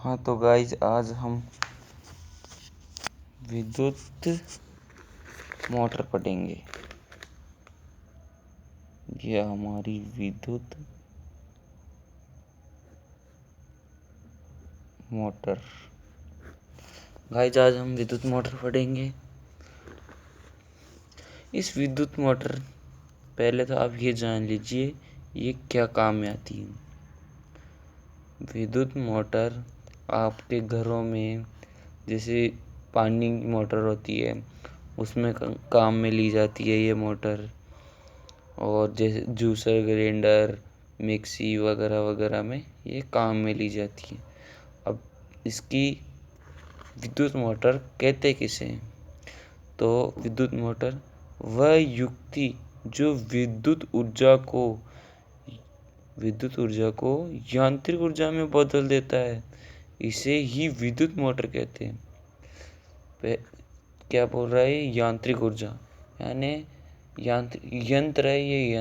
हाँ तो गाइज आज हम विद्युत मोटर पढ़ेंगे। यह हमारी विद्युत मोटर। गाइज आज हम विद्युत मोटर पढ़ेंगे। इस विद्युत मोटर पहले तो आप ये जान लीजिए ये क्या काम में आती है। विद्युत मोटर आपके घरों में जैसे पानी की मोटर होती है उसमें काम में ली जाती है ये मोटर, और जैसे जूसर, ग्राइंडर, मिक्सी वगैरह वगैरह में ये काम में ली जाती है। अब इसकी विद्युत मोटर कहते किसे हैं? तो विद्युत मोटर वह युक्ति जो विद्युत ऊर्जा को यांत्रिक ऊर्जा में बदल देता है, इसे ही विद्युत मोटर कहते हैं। क्या बोल रहा है? यांत्रिक ऊर्जा यानी यंत्र है। ये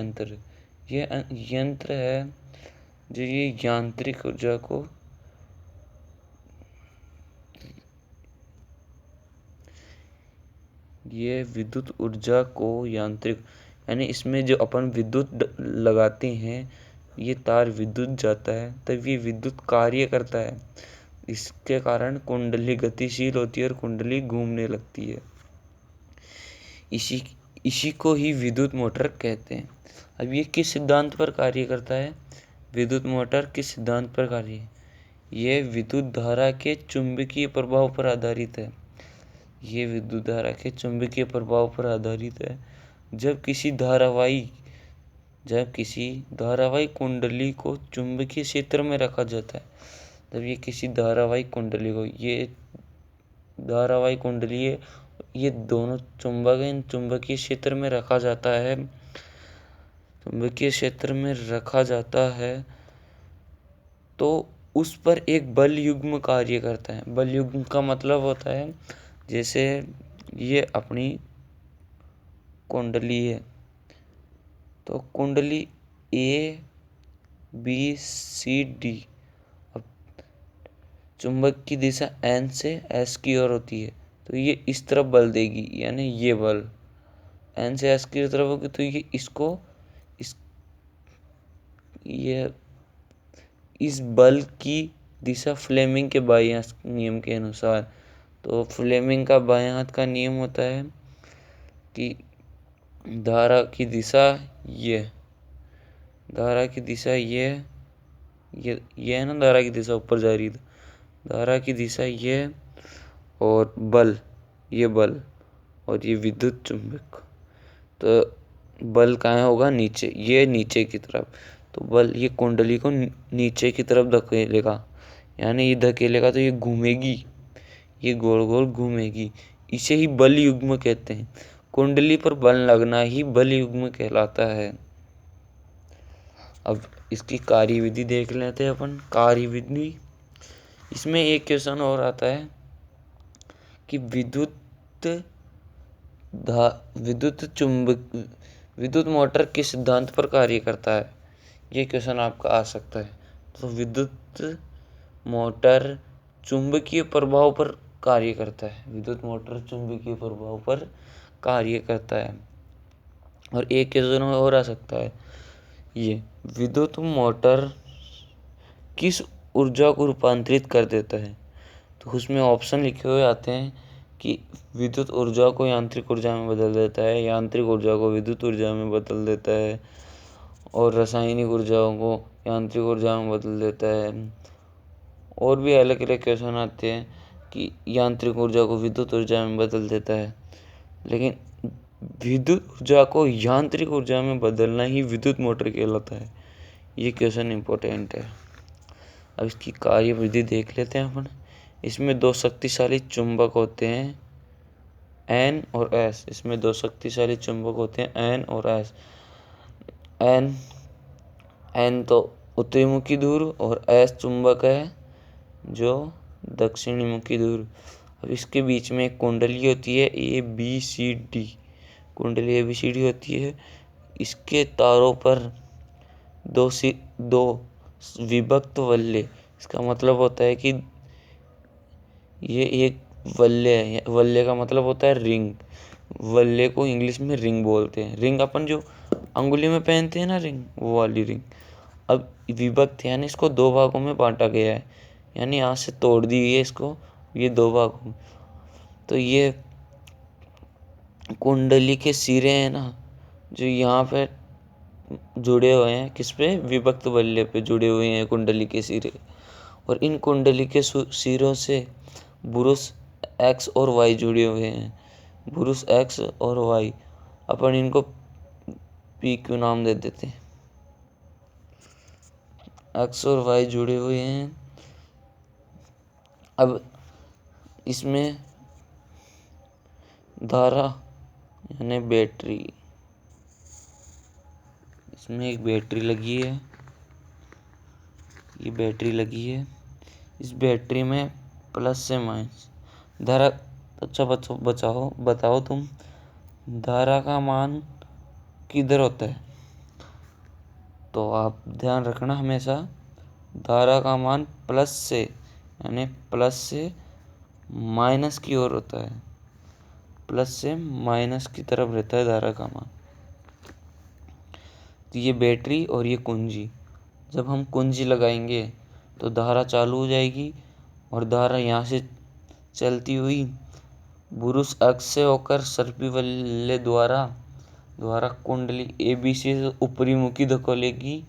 यंत्र है जो ये यांत्रिक ऊर्जा को विद्युत ऊर्जा को यांत्रिक यानी इसमें जो अपन विद्युत लगाते हैं, ये तार विद्युत जाता है तब ये विद्युत कार्य करता है। इसके कारण कुंडली गतिशील होती है और कुंडली घूमने लगती है। इसी को ही विद्युत मोटर कहते हैं। अब ये किस सिद्धांत पर कार्य करता है? विद्युत मोटर किस सिद्धांत पर कार्य है? ये विद्युत धारा के चुंबकीय प्रभाव पर आधारित है। ये विद्युत धारा के चुंबकीय प्रभाव पर आधारित है। जब किसी धारावाही कुंडली को चुंबकीय क्षेत्र में रखा जाता है, तब ये किसी धारावाही कुंडली को धारावाही कुंडली है, ये दोनों चुंबकीय क्षेत्र में रखा जाता है। चुंबकीय क्षेत्र में रखा जाता है तो उस पर एक बल युग्म कार्य करता है। बल युग्म का मतलब होता है जैसे ये अपनी कुंडली है तो कुंडली A B C D, अब चुंबक की दिशा N से S की ओर होती है तो ये इस तरफ बल देगी, यानी ये बल N से S की तरफ होगी तो ये इस बल की दिशा फ्लेमिंग के बाएं हाथ नियम के अनुसार, तो फ्लेमिंग का बाएं हाथ का नियम होता है कि धारा की दिशा ये है ना, धारा की दिशा ऊपर जा रही है, धारा की दिशा ये है और ये बल और ये विद्युत चुंबक। तो बल कहाँ होगा? नीचे, ये नीचे की तरफ। तो बल ये कुंडली को नीचे की तरफ धकेलेगा, यानी ये धकेलेगा तो ये घूमेगी, ये गोल गोल घूमेगी। इसे ही बल युग्म कहते हैं। कुंडली पर बल लगना ही बल युग्म कहलाता है। अब इसकी कार्यविधि देख लेते हैं अपन। कार्यविधि, इसमें एक क्वेश्चन और आता है कि विद्युत मोटर किस सिद्धांत पर कार्य करता है? ये क्वेश्चन आपका आ सकता है। तो विद्युत मोटर चुंबकीय प्रभाव पर कार्य करता है। विद्युत मोटर चुंबकीय प्रभाव पर कार्य करता है। और एक क्वेश्चन और आ सकता है, ये विद्युत मोटर किस ऊर्जा को रूपांतरित कर देता है? तो उसमें ऑप्शन लिखे हुए आते हैं कि विद्युत ऊर्जा को यांत्रिक ऊर्जा में बदल देता है, यांत्रिक ऊर्जा को विद्युत ऊर्जा में बदल देता है, और रासायनिक ऊर्जाओं को यांत्रिक ऊर्जा में बदल देता है। और भी अलग अलग क्वेश्चन आते हैं कि यांत्रिक ऊर्जा को विद्युत ऊर्जा में बदल देता है। लेकिन विद्युत ऊर्जा को यांत्रिक ऊर्जा में बदलना ही विद्युत मोटर कहलाता है। ये क्वेश्चन इम्पोर्टेंट है। अब इसकी कार्यविधि देख लेते हैं अपन। इसमें दो शक्तिशाली चुंबक होते हैं N और S। इसमें दो शक्तिशाली चुंबक होते हैं N और S। N तो उत्तरीमुखी ध्रुव और S चुंबक है जो दक्षिणी मुखी ध्रुव। अब इसके बीच में एक कुंडली होती है ABCD। कुंडली ABCD होती है। इसके तारों पर दो विभक्त वल्ले, इसका मतलब होता है कि ये एक वल्य है। वल्य का मतलब होता है रिंग। वल्य को इंग्लिश में रिंग बोलते हैं। रिंग अपन जो अंगुली में पहनते हैं ना, रिंग, वो वाली रिंग। अब विभक्त यानी इसको दो भागों में बांटा गया है, यानी यहाँ से तोड़ दी है इसको, ये दो भागों में। तो ये कुंडली के सिरे हैं ना, जो यहाँ पे जुड़े हुए हैं, किस पे, विभक्त वल्य पे जुड़े हुए हैं कुंडली के सिरे। और इन कुंडली के सिरों से बुरुष एक्स और वाई जुड़े हुए हैं। बुरुष एक्स और वाई, अपन इनको पी क्यू नाम दे देते हैं। एक्स और वाई जुड़े हुए हैं। अब इसमें धारा यानी बैटरी, इसमें एक बैटरी लगी है, ये बैटरी लगी है। इस बैटरी में प्लस से माइनस धारा। अच्छा बताओ तुम, धारा का मान किधर होता है? तो आप ध्यान रखना हमेशा, धारा का मान प्लस से, यानी प्लस से माइनस की ओर होता है। प्लस से माइनस की तरफ रहता है धारा का मान। तो ये बैटरी और ये कुंजी, जब हम कुंजी लगाएंगे तो धारा चालू हो जाएगी, और धारा यहाँ से चलती हुई बुरुष अक्ष से होकर सर्पी वल्य द्वारा कुंडली ABC से ऊपरी मुखी धकेलेगी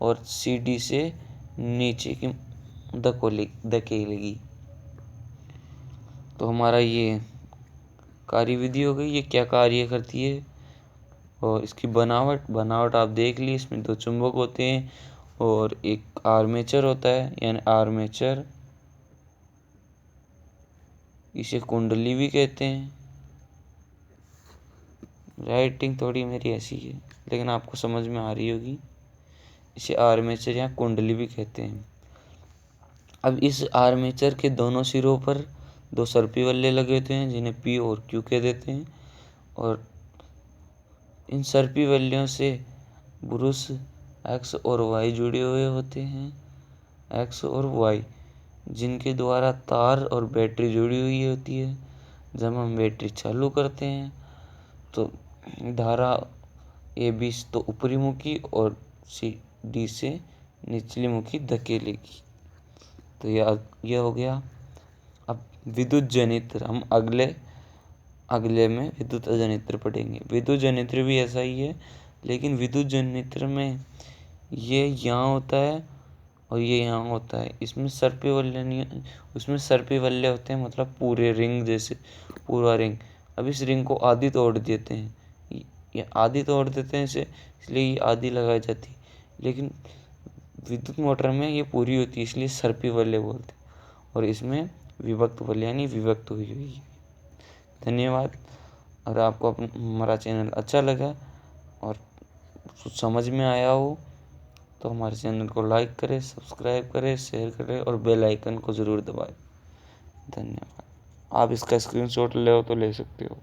और CD से नीचे की धकेलेगी। तो हमारा ये कार्यविधि हो गई। ये क्या कार्य करती है और इसकी बनावट आप देख ली। इसमें दो चुंबक होते हैं और एक आर्मेचर होता है, यानी आर्मेचर, इसे कुंडली भी कहते हैं। राइटिंग थोड़ी मेरी ऐसी है, लेकिन आपको समझ में आ रही होगी। इसे आर्मेचर या कुंडली भी कहते हैं। अब इस आर्मेचर के दोनों सिरों पर दो सर्पी वल्ले लगे होते हैं, जिन्हें P और Q कह देते हैं। और इन सर्पी वल्यों से बुरुष X और Y जुड़े हुए होते हैं। X और Y, जिनके द्वारा तार और बैटरी जुड़ी हुई होती है। जब हम बैटरी चालू करते हैं तो धारा AB तो ऊपरी मुखी और CD से निचली मुखी धकेलेगी। तो यह हो गया। अब विद्युत जनित्र हम अगले में विद्युत जनित्र पढ़ेंगे। विद्युत जनित्र भी ऐसा ही है, लेकिन विद्युत जनित्र में ये यहाँ होता है और ये यहाँ होता है। इसमें सर्पी वल्य नहीं, उसमें सर्पी वल्य होते हैं, मतलब पूरे रिंग जैसे, पूरा रिंग। अब इस रिंग को आधी तोड़ देते हैं, ये आधी तोड़ देते हैं इसे, इसलिए ये आधी लगाई जाती है। लेकिन विद्युत मोटर में ये पूरी होती है, इसलिए सर्पी वल्य बोलते हैं। और इसमें विभक्त वल्य यानी विभक्त हुई हुई है। धन्यवाद। अगर आपको हमारा चैनल अच्छा लगा और कुछ समझ में आया हो तो हमारे चैनल को लाइक करें, सब्सक्राइब करें, शेयर करें और बेल आइकन को ज़रूर दबाएं। धन्यवाद। आप इसका स्क्रीनशॉट ले हो तो ले सकते हो।